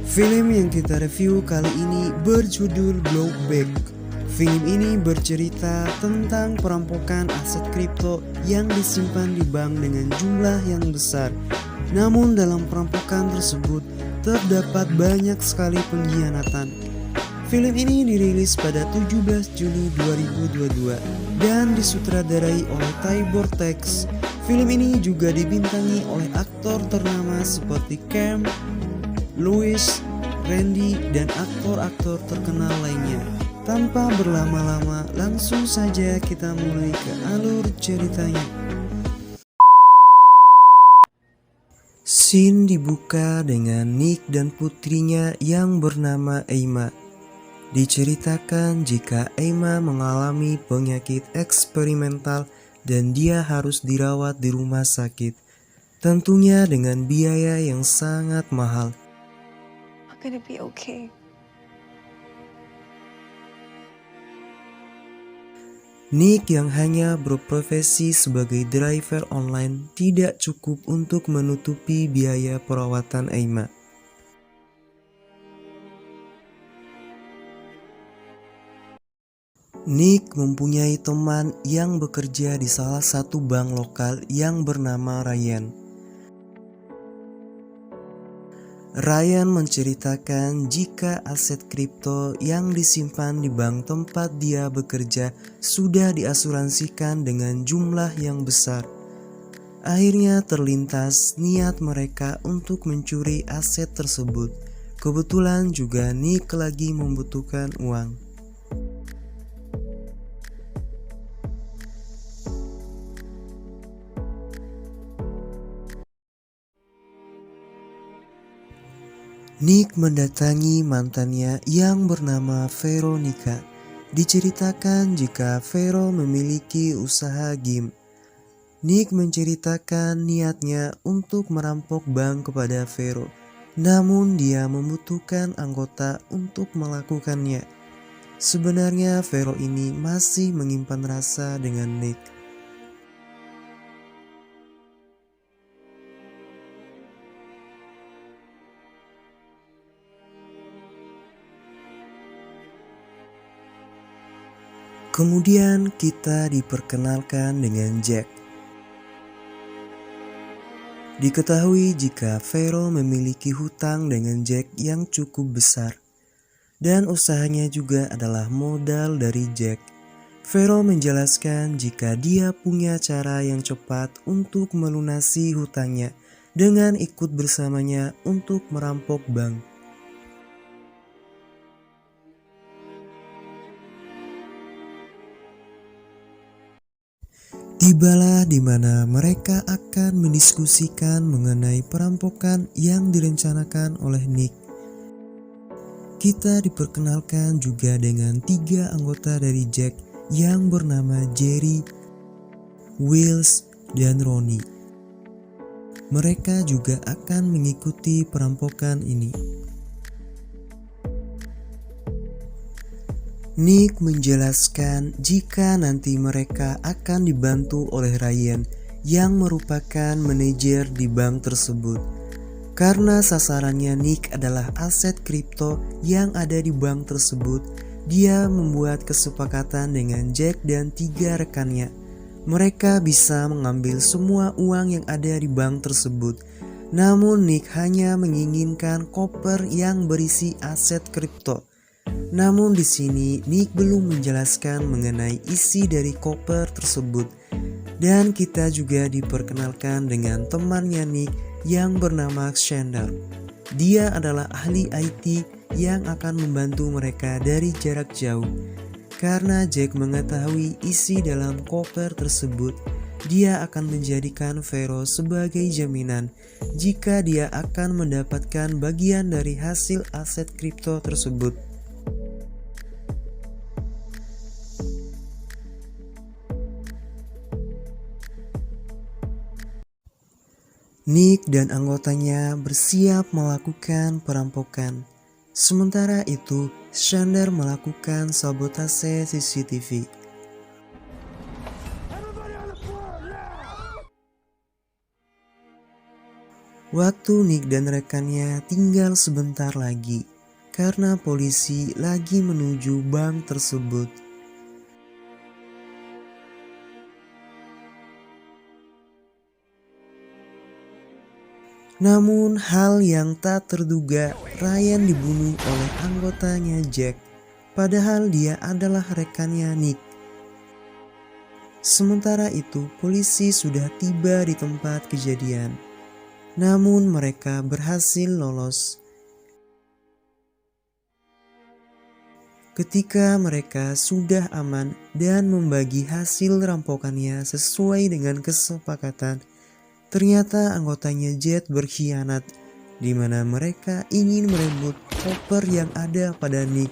Film yang kita review kali ini berjudul Blowback. Film ini bercerita tentang perampokan aset kripto yang disimpan di bank dengan jumlah yang besar. Namun dalam perampokan tersebut terdapat banyak sekali pengkhianatan. Film ini dirilis pada 17 Juni 2022 dan disutradarai oleh Ty Vortex. Film ini juga dibintangi oleh aktor ternama seperti Cam, Louis, Randy, dan aktor-aktor terkenal lainnya. Tanpa berlama-lama, langsung saja kita mulai ke alur ceritanya. Scene dibuka dengan Nick dan putrinya yang bernama Emma. Diceritakan jika Emma mengalami penyakit eksperimental dan dia harus dirawat di rumah sakit. Tentunya dengan biaya yang sangat mahal. I'm gonna be okay. Nick yang hanya berprofesi sebagai driver online tidak cukup untuk menutupi biaya perawatan Emma. Nick mempunyai teman yang bekerja di salah satu bank lokal yang bernama Ryan. Ryan menceritakan jika aset kripto yang disimpan di bank tempat dia bekerja sudah diasuransikan dengan jumlah yang besar. Akhirnya terlintas niat mereka untuk mencuri aset tersebut. Kebetulan juga Nick lagi membutuhkan uang. Nick mendatangi mantannya yang bernama Veronica. Diceritakan jika Vero memiliki usaha game. Nick menceritakan niatnya untuk merampok bank kepada Vero. Namun dia membutuhkan anggota untuk melakukannya. Sebenarnya Vero ini masih menyimpan rasa dengan Nick. Kemudian kita diperkenalkan dengan Jack. Diketahui jika Vero memiliki hutang dengan Jack yang cukup besar. Dan usahanya juga adalah modal dari Jack. Vero menjelaskan jika dia punya cara yang cepat untuk melunasi hutangnya dengan ikut bersamanya untuk merampok bank. Tibalah di mana mereka akan mendiskusikan mengenai perampokan yang direncanakan oleh Nick. Kita diperkenalkan juga dengan 3 anggota dari Jack yang bernama Jerry, Wills, dan Ronnie. Mereka juga akan mengikuti perampokan ini. Nick menjelaskan jika nanti mereka akan dibantu oleh Ryan yang merupakan manajer di bank tersebut. Karena sasarannya Nick adalah aset kripto yang ada di bank tersebut, dia membuat kesepakatan dengan Jack dan 3 rekannya. Mereka bisa mengambil semua uang yang ada di bank tersebut. Namun Nick hanya menginginkan koper yang berisi aset kripto. Namun di sini Nick belum menjelaskan mengenai isi dari koper tersebut. Dan kita juga diperkenalkan dengan temannya Nick yang bernama Xander. Dia adalah ahli IT yang akan membantu mereka dari jarak jauh. Karena Jack mengetahui isi dalam koper tersebut, dia akan menjadikan Vero sebagai jaminan jika dia akan mendapatkan bagian dari hasil aset kripto tersebut. Nick dan anggotanya bersiap melakukan perampokan. Sementara itu, Xander melakukan sabotase CCTV. Waktu Nick dan rekannya tinggal sebentar lagi karena polisi lagi menuju bank tersebut. Namun hal yang tak terduga, Ryan dibunuh oleh anggotanya Jack, padahal dia adalah rekannya Nick. Sementara itu, polisi sudah tiba di tempat kejadian. Namun mereka berhasil lolos. Ketika mereka sudah aman dan membagi hasil rampokannya sesuai dengan kesepakatan, ternyata anggotanya Jet berkhianat, di mana mereka ingin merebut koper yang ada pada Nick.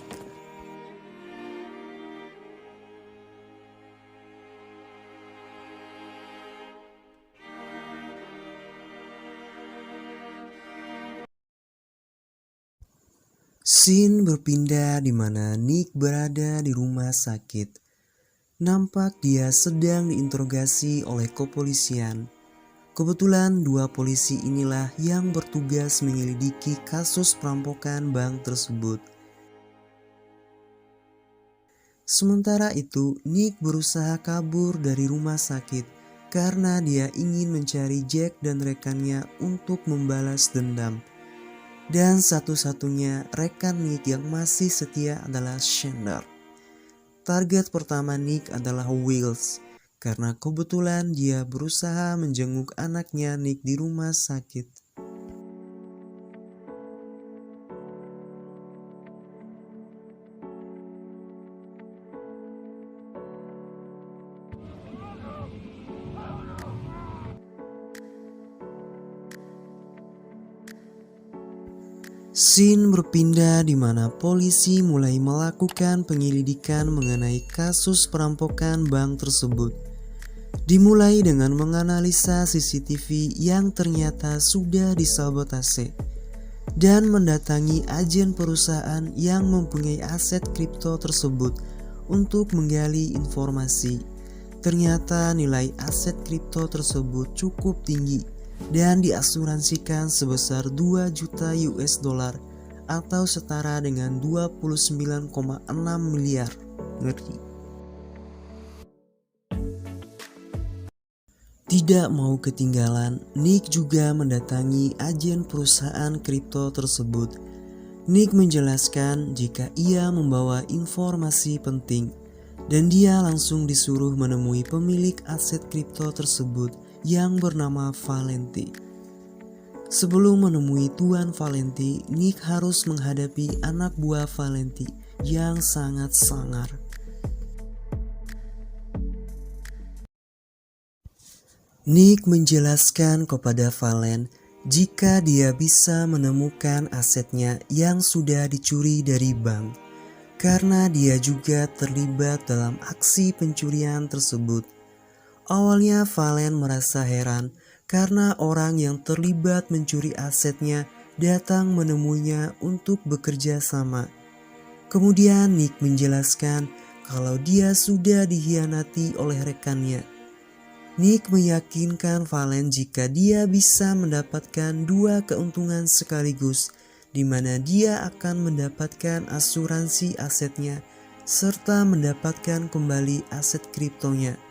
Scene berpindah di mana Nick berada di rumah sakit. Nampak dia sedang diinterogasi oleh kepolisian. Kebetulan dua polisi inilah yang bertugas menyelidiki kasus perampokan bank tersebut. Sementara itu, Nick berusaha kabur dari rumah sakit karena dia ingin mencari Jack dan rekannya untuk membalas dendam. Dan satu-satunya rekan Nick yang masih setia adalah Xander. Target pertama Nick adalah Wills, karena kebetulan dia berusaha menjenguk anaknya Nick di rumah sakit. Scene berpindah di mana polisi mulai melakukan penyelidikan mengenai kasus perampokan bank tersebut. Dimulai dengan menganalisa CCTV yang ternyata sudah disabotase dan mendatangi agen perusahaan yang mempunyai aset kripto tersebut untuk menggali informasi. Ternyata nilai aset kripto tersebut cukup tinggi dan diasuransikan sebesar 2 juta US dollar atau setara dengan 29,6 miliar. Ngeri. Tidak mau ketinggalan, Nick juga mendatangi agen perusahaan kripto tersebut. Nick menjelaskan jika ia membawa informasi penting dan dia langsung disuruh menemui pemilik aset kripto tersebut yang bernama Valenti. Sebelum menemui Tuan Valenti, Nick harus menghadapi anak buah Valenti yang sangat sangar. Nick menjelaskan kepada Valen jika dia bisa menemukan asetnya yang sudah dicuri dari bank, karena dia juga terlibat dalam aksi pencurian tersebut. Awalnya Valen merasa heran karena orang yang terlibat mencuri asetnya datang menemuinya untuk bekerja sama. Kemudian Nick menjelaskan kalau dia sudah dikhianati oleh rekannya. Nick meyakinkan Valen jika dia bisa mendapatkan dua keuntungan sekaligus, di mana dia akan mendapatkan asuransi asetnya serta mendapatkan kembali aset kriptonya.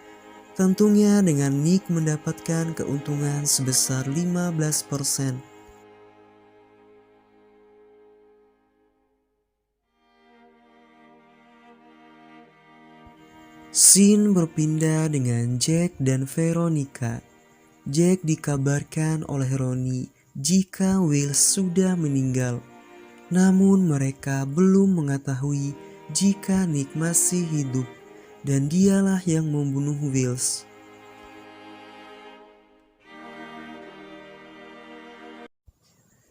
Tentunya dengan Nick mendapatkan keuntungan sebesar 15%. Scene berpindah dengan Jack dan Veronica. Jack dikabarkan oleh Ronnie jika Will sudah meninggal. Namun mereka belum mengetahui jika Nick masih hidup dan dialah yang membunuh Wills.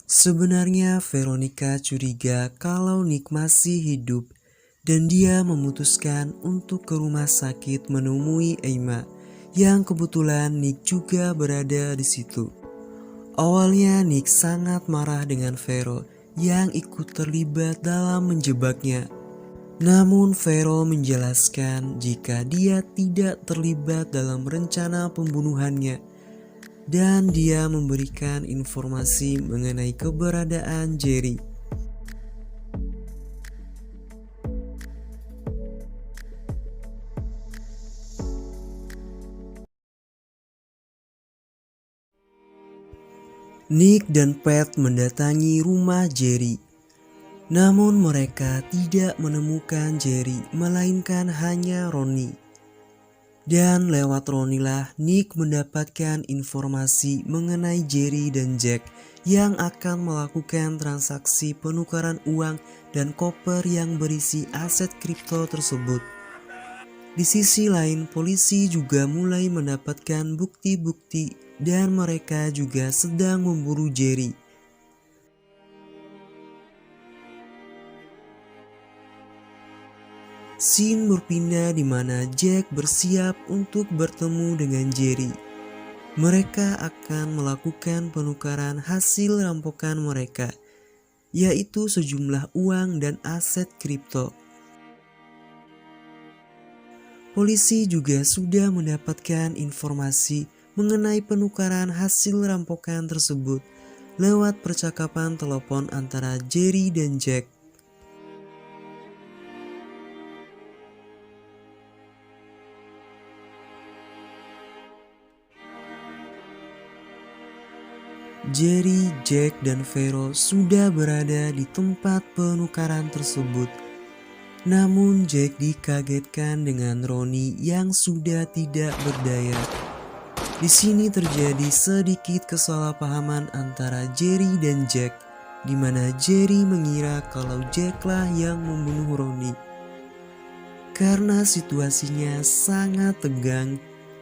Sebenarnya Veronica curiga kalau Nick masih hidup dan dia memutuskan untuk ke rumah sakit menemui Emma yang kebetulan Nick juga berada di situ. Awalnya Nick sangat marah dengan Vero yang ikut terlibat dalam menjebaknya. Namun Vero menjelaskan jika dia tidak terlibat dalam rencana pembunuhannya. dan dia memberikan informasi mengenai keberadaan Jerry. Nick dan Pat mendatangi rumah Jerry. Namun mereka tidak menemukan Jerry, melainkan hanya Ronnie. Dan lewat Ronnie lah Nick mendapatkan informasi mengenai Jerry dan Jack yang akan melakukan transaksi penukaran uang dan koper yang berisi aset kripto tersebut. Di sisi lain, polisi juga mulai mendapatkan bukti-bukti dan mereka juga sedang memburu Jerry. Scene berpindah di mana Jack bersiap untuk bertemu dengan Jerry. Mereka akan melakukan penukaran hasil rampokan mereka, yaitu sejumlah uang dan aset kripto. Polisi juga sudah mendapatkan informasi mengenai penukaran hasil rampokan tersebut lewat percakapan telepon antara Jerry dan Jack. Jerry, Jack, dan Vero sudah berada di tempat penukaran tersebut. Namun Jack dikagetkan dengan Ronnie yang sudah tidak berdaya. Di sini terjadi sedikit kesalahpahaman antara Jerry dan Jack, di mana Jerry mengira kalau Jack lah yang membunuh Ronnie. Karena situasinya sangat tegang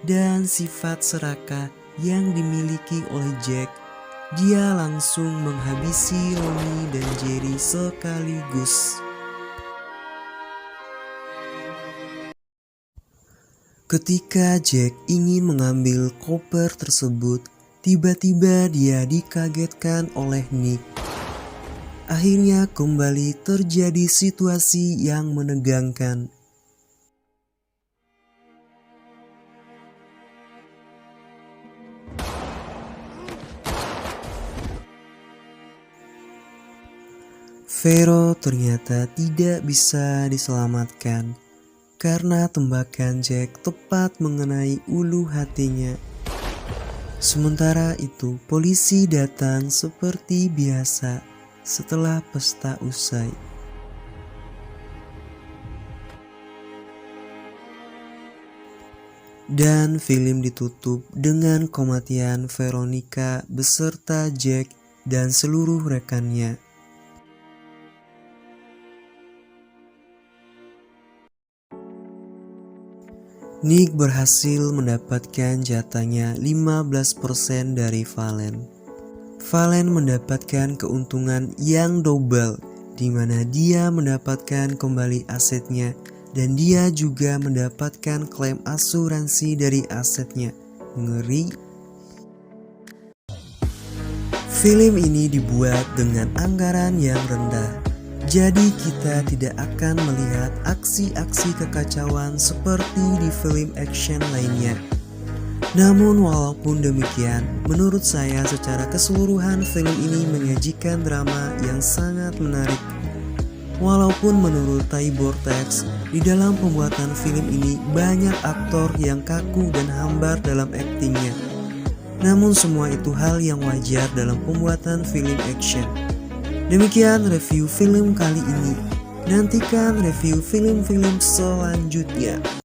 dan sifat serakah yang dimiliki oleh Jack, dia langsung menghabisi Ronnie dan Jerry sekaligus. Ketika Jack ingin mengambil koper tersebut, tiba-tiba dia dikagetkan oleh Nick. Akhirnya kembali terjadi situasi yang menegangkan. Vero ternyata tidak bisa diselamatkan karena tembakan Jack tepat mengenai ulu hatinya. Sementara itu, polisi datang seperti biasa setelah pesta usai. Dan film ditutup dengan kematian Veronica beserta Jack dan seluruh rekannya. Nick berhasil mendapatkan jatahnya 15% dari Valen. Valen mendapatkan keuntungan yang double, di mana dia mendapatkan kembali asetnya dan dia juga mendapatkan klaim asuransi dari asetnya. Ngeri. Film ini dibuat dengan anggaran yang rendah. Jadi kita tidak akan melihat aksi-aksi kekacauan seperti di film action lainnya. Namun walaupun demikian, menurut saya secara keseluruhan film ini menyajikan drama yang sangat menarik. Walaupun menurut Ty Vortex, di dalam pembuatan film ini banyak aktor yang kaku dan hambar dalam aktingnya. Namun semua itu hal yang wajar dalam pembuatan film action. Demikian review film kali ini. Nantikan review film-film selanjutnya.